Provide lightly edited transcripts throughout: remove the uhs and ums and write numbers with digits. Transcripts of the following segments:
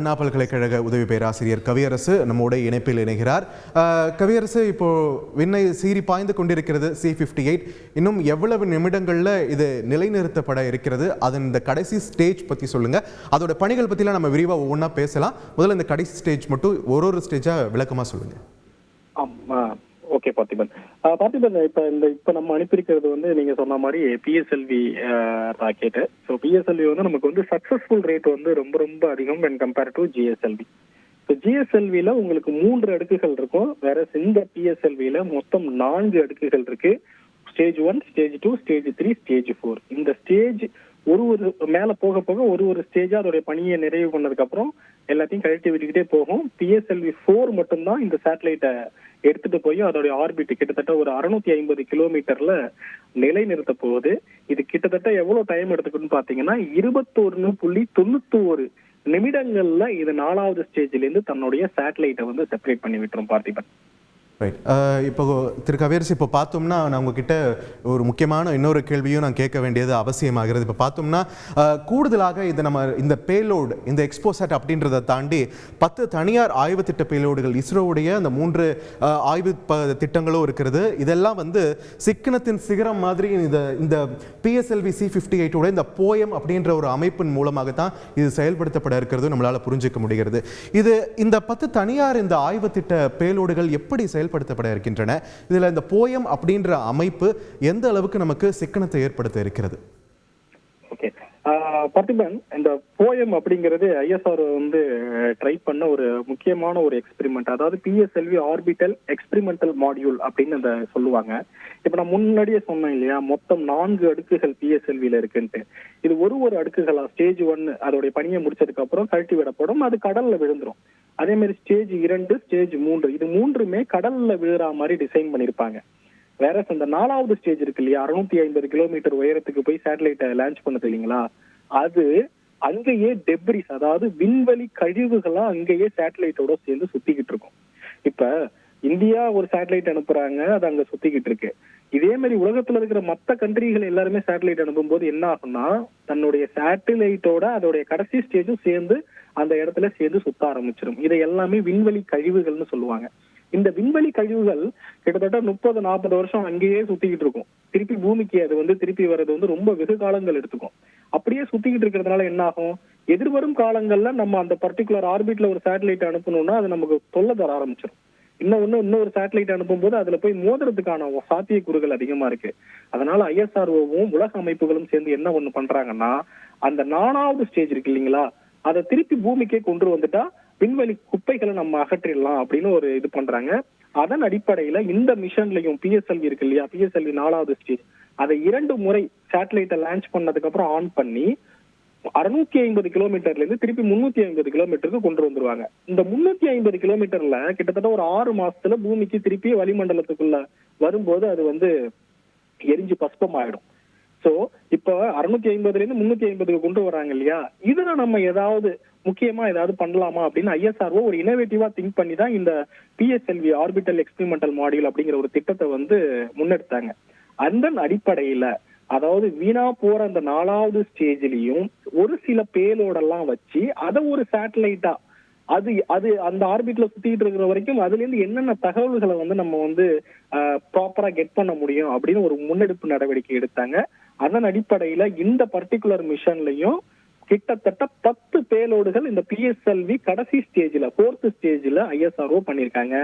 அண்ணா பல்கலைக்கழக உதவி பேராசிரியர் கவியரசு நம்மோட இணைப்பில் இணைகிறார். கவியரசு, இப்போ விண்ணை சீறி பாய்ந்து கொண்டிருக்கிறது C-58. இன்னும் எவ்வளவு நிமிடங்கள்ல இது நிலைநிறுத்தப்பட இருக்கிறது? அதன் இந்த கடைசி ஸ்டேஜ் பத்தி சொல்லுங்க. அதோட பணிகள் பத்திலாம் நம்ம விரிவா ஒவ்வொன்றா பேசலாம். முதல்ல இந்த கடைசி ஸ்டேஜ் மட்டும் ஒரு ஸ்டேஜா விளக்கமா சொல்லுங்க. ஓகே பார்த்திபன், இப்ப நம்ம அனுப்பியிருக்கிறது வந்து நீங்க சொன்ன மாதிரி PSLV ராக்கெட். ஸோ PSLV வந்து நமக்கு வந்து சக்சஸ்ஃபுல் ரேட் வந்து ரொம்ப ரொம்ப அதிகம் when compared to GSLV. So GSLVல உங்களுக்கு 3 அடுக்குகள் இருக்கும், வேற இந்த PSLVல மொத்தம் 4 அடுக்குகள் இருக்கு. Stage 1, stage 2, stage 3, stage 4. இந்த ஸ்டேஜ் ஒரு மேல போக போக ஒரு ஸ்டேஜா அதோடைய பணியை நிறைவு பண்ணதுக்கு அப்புறம் எல்லாத்தையும் கழட்டி விட்டுக்கிட்டே போகும். PSLV 4 மட்டும்தான் இந்த சேட்டலைட்டை எடுத்துட்டு போய் அதோடைய ஆர்பிட் கிட்டத்தட்ட ஒரு 650 கிலோமீட்டர்ல நிலைநிறுத்த போகுது. இது கிட்டத்தட்ட எவ்வளவு டைம் எடுத்துக்குன்னு பாத்தீங்கன்னா 21.91 நிமிடங்கள்ல இது 4வது ஸ்டேஜ்ல இருந்து தன்னுடைய சேட்டலைட்டை வந்து செப்பரேட் பண்ணி விட்டுரும் பார்த்திபன். ரைட். இப்போ திரு கவியரசு, இப்போ பார்த்தோம்னா நான் உங்ககிட்ட ஒரு முக்கியமான இன்னொரு கேள்வியும் நான் கேட்க வேண்டியது அவசியமாகிறது. இப்போ பார்த்தோம்னா கூடுதலாக இது நம்ம இந்த பேலோடு, இந்த எக்ஸ்போசாட் அப்படின்றத தாண்டி 10 தனியார் ஆய்வு திட்ட பேலோடுகள் இஸ்ரோவுடைய அந்த 3 ஆய்வு திட்டங்களும் இருக்கிறது. இதெல்லாம் வந்து சிக்கனத்தின் சிகரம் மாதிரி இந்த PSLV C-58 இந்த போயம் அப்படின்ற ஒரு அமைப்பின் மூலமாக தான் இது செயல்படுத்தப்பட இருக்கிறது நம்மளால புரிஞ்சுக்க முடிகிறது. இது இந்த 10 தனியார் இந்த ஆய்வு திட்ட பேலோடுகள் எப்படி செயல்படுத்தப்பட இருக்கின்றன? இதுல இந்த போயம் அப்படின்ற அமைப்பு எந்த அளவுக்கு நமக்கு சிக்கனத்தை ஏற்படுத்த இருக்கிறது? ஓகே பார்த்திபன், இந்த போயம் அப்படிங்கிறது ISRO வந்து ட்ரை பண்ண ஒரு முக்கியமான ஒரு எக்ஸ்பெரிமெண்ட். அதாவது PSLV ஆர்பிட்டல் எக்ஸ்பெரிமெண்டல் மாடியூல் அப்படின்னு அதை சொல்லுவாங்க. இப்ப நான் முன்னாடியே சொன்னேன் இல்லையா, மொத்தம் 4 அடுக்குகள் PSLVல இருக்குன்ட்டு. இது ஒரு அடுக்குகளா ஸ்டேஜ் 1 அதோடைய பணியை முடிச்சதுக்கு அப்புறம் கழட்டி விடப்படும், அது கடல்ல விழுந்துரும். அதே மாதிரி ஸ்டேஜ் 2, ஸ்டேஜ் 3 இது 3மே கடல்ல விழுற மாதிரி டிசைன் பண்ணிருப்பாங்க. வேற இந்த 4வது ஸ்டேஜ் இருக்கு இல்லையா, 650 கிலோமீட்டர் உயரத்துக்கு போய் சேட்டலைட்டை லான்ச் பண்ணது இல்லைங்களா, அது அங்கேயே டெப்ரிஸ், அதாவது விண்வெளி கழிவுகளா அங்கேயே சேட்டலைட்டோட சேர்ந்து சுத்திக்கிட்டு இருக்கும். இப்ப இந்தியா ஒரு சேட்டலைட் அனுப்புறாங்க, அது அங்க சுத்திக்கிட்டு இருக்கு. இதே மாதிரி உலகத்துல இருக்கிற மற்ற கண்ட்ரிகள் எல்லாருமே சேட்டலைட் அனுப்பும் போது என்ன ஆகும்னா, தன்னுடைய சேட்டலைட்டோட அதோடைய கடைசி ஸ்டேஜும் சேர்ந்து அந்த இடத்துல சேர்ந்து சுத்த ஆரம்பிச்சிடும். இதை எல்லாமே விண்வெளி கழிவுகள்னு சொல்லுவாங்க. இந்த விண்வெளி கழிவுகள் கிட்டத்தட்ட 30-40 வருஷம் அங்கேயே சுத்திக்கிட்டு இருக்கும். திருப்பி பூமிக்கு அது வந்து திருப்பி வர்றது வந்து ரொம்ப வெகு காலங்கள் எடுத்துக்கும். அப்படியே சுத்திக்கிட்டு இருக்கிறதுனால என்ன ஆகும், எதிர்வரும் காலங்கள்ல நம்ம அந்த பர்டிகுலர் ஆர்பிட்ல ஒரு சேட்டலைட் அனுப்பணும்னா அது நமக்கு தொல்லை தர ஆரம்பிச்சிடும். இன்னொரு சேட்டலைட் அனுப்பும் போது அதுல போய் மோதுறதுக்கான சாத்தியக்கூறுகள் அதிகமா இருக்கு. அதனால ISROவும் உலக அமைப்புகளும் சேர்ந்து என்ன ஒண்ணு பண்றாங்கன்னா, அந்த 4வது ஸ்டேஜ் இருக்கு இல்லைங்களா, அதை திருப்பி பூமிக்கே கொண்டு வந்துட்டா விண்வெளி குப்பைகளை நம்ம அகற்றிடலாம் அப்படின்னு ஒரு இது பண்றாங்க. அதன் அடிப்படையில இந்த மிஷன்லயும் PSLV இருக்கு இல்லையா, PSLV 4வது ஸ்டேஜ் அதை 2 முறை சேட்டலைட்டை லான்ச் பண்ணதுக்கு அப்புறம் ஆன் பண்ணி 650 கிலோமீட்டர்ல இருந்து திருப்பி 350 கிலோமீட்டருக்கு கொண்டு வந்துருவாங்க. இந்த 350 கிலோமீட்டர்ல கிட்டத்தட்ட ஒரு 6 மாசத்துல பூமிக்கு திருப்பி வளிமண்டலத்துக்குள்ள வரும்போது அது வந்து எரிஞ்சு பஸ்பமாயிடும். சோ இப்ப 650ல இருந்து 350க்கு கொண்டு வராங்க இல்லையா, இதுல நம்ம முக்கியமா ஏதாவது பண்ணலாமா அப்படின்னு ISRO ஒரு இனோவேட்டிவா திங்க் பண்ணி தான் இந்த PSLV ஆர்பிட்டல் எக்ஸ்பெரிமெண்டல் மாடியூல் அப்படிங்கிற ஒரு திட்டத்தை வந்து முன்னெடுத்தாங்க. அந்த அடிப்படையில அதாவது வீணா போற அந்த 4வது ஸ்டேஜ்லயும் ஒரு சில பேலோடெல்லாம் வச்சு அதை ஒரு சேட்டலைட்டா அது அந்த ஆர்பிட்ல சுத்திட்டு இருக்கிற வரைக்கும் அதுல இருந்து என்னென்ன தகவல்களை வந்து நம்ம வந்து ப்ராப்பரா கெட் பண்ண முடியும் அப்படின்னு ஒரு முன்னெடுப்பு நடவடிக்கை எடுத்தாங்க. அதன் அடிப்படையில இந்த பர்டிகுலர் மிஷன்லயும் கிட்டத்தட்ட 10 பேலோடுகள் இந்த PSLV கடைசி ஸ்டேஜ்ல 4th ஸ்டேஜ்ல ISRO பண்ணிருக்காங்க.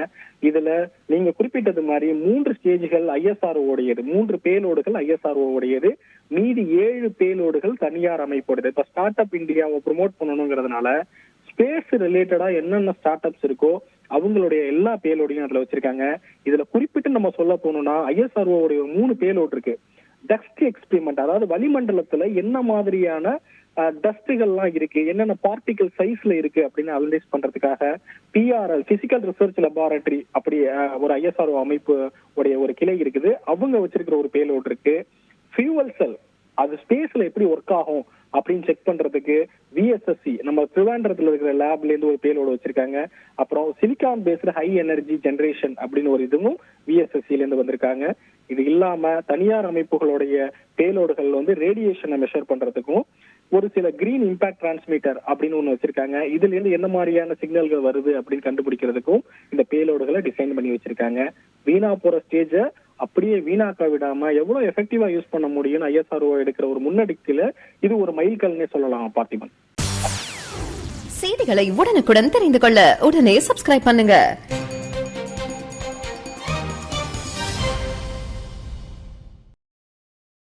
இதுல நீங்க குறிப்பிட்டது மாதிரி 3 ஸ்டேஜ்கள் ISRO உடையது, 3 பேலோடுகள் ISRO உடையது, மீதி 7 பேலோடுகள் தனியார் அமைப்போடையது. இப்ப ஸ்டார்ட் அப் இந்தியாவை ப்ரொமோட் பண்ணணுங்கிறதுனால ஸ்பேஸ் ரிலேட்டடா என்னென்ன ஸ்டார்ட் அப்ஸ் இருக்கோ அவங்களுடைய எல்லா பேலோடையும் அதுல வச்சிருக்காங்க. இதுல குறிப்பிட்டு நம்ம சொல்ல போனோம்னா ISRO உடைய 3 பேலோட் இருக்கு. டஸ்ட் எக்ஸ்பெரிமெண்ட், அதாவது வளிமண்டலத்துல என்ன மாதிரியான டஸ்ட்கள்லாம் இருக்கு, என்னென்ன பார்ட்டிகல் சைஸ்ல இருக்கு அப்படின்னு அனலைஸ் பண்றதுக்காக PRL பிசிக்கல் ரிசர்ச் லெபார்டரி அப்படி ஒரு ISRO அமைப்பு உடைய ஒரு கிளை இருக்குது, அவங்க வச்சிருக்கிற ஒரு பேலோட் இருக்கு. ஃபியூவல் செல், அது ஸ்பேஸ்ல எப்படி ஒர்க் ஆகும் அப்படின்னு செக் பண்றதுக்கு VSSC நம்ம திருவாண்டரத்துல இருக்கிற லேப்ல இருந்து ஒரு பேலோடு வச்சிருக்காங்க. அப்புறம் silicon based high energy generation அப்படின்னு ஒரு இதுவும் VSSCல இருந்து வந்திருக்காங்க. இது இல்லாம தனியார் அமைப்புகளுடைய பேலோடுகள் வந்து ரேடியேஷனை மெஷர் பண்றதுக்கும் ஒரு சில கிரீன் இம்பாக்ட் டிரான்ஸ்மிட்டர் அப்படின்னு ஒண்ணு வச்சிருக்காங்க. இதுல இருந்து என்ன மாதிரியான சிக்னல்கள் வருது அப்படின்னு கண்டுபிடிக்கிறதுக்கும் இந்த பேலோடுகளை டிசைன் பண்ணி வச்சிருக்காங்க. வீணா போற ஸ்டேஜ அப்படியே வீணாக்க விடாம எவ்வளவு எஃபெக்டிவா யூஸ் பண்ண முடியும்னு ISRO எடுக்கிற ஒரு முன்னெடுக்கல இது ஒரு மைல்கல்னே சொல்லலாம். பார்த்திபன், செய்திகளை உடனுக்குடன் தெரிந்து கொள்ள உடனே சப்ஸ்கிரைப் பண்ணுங்க.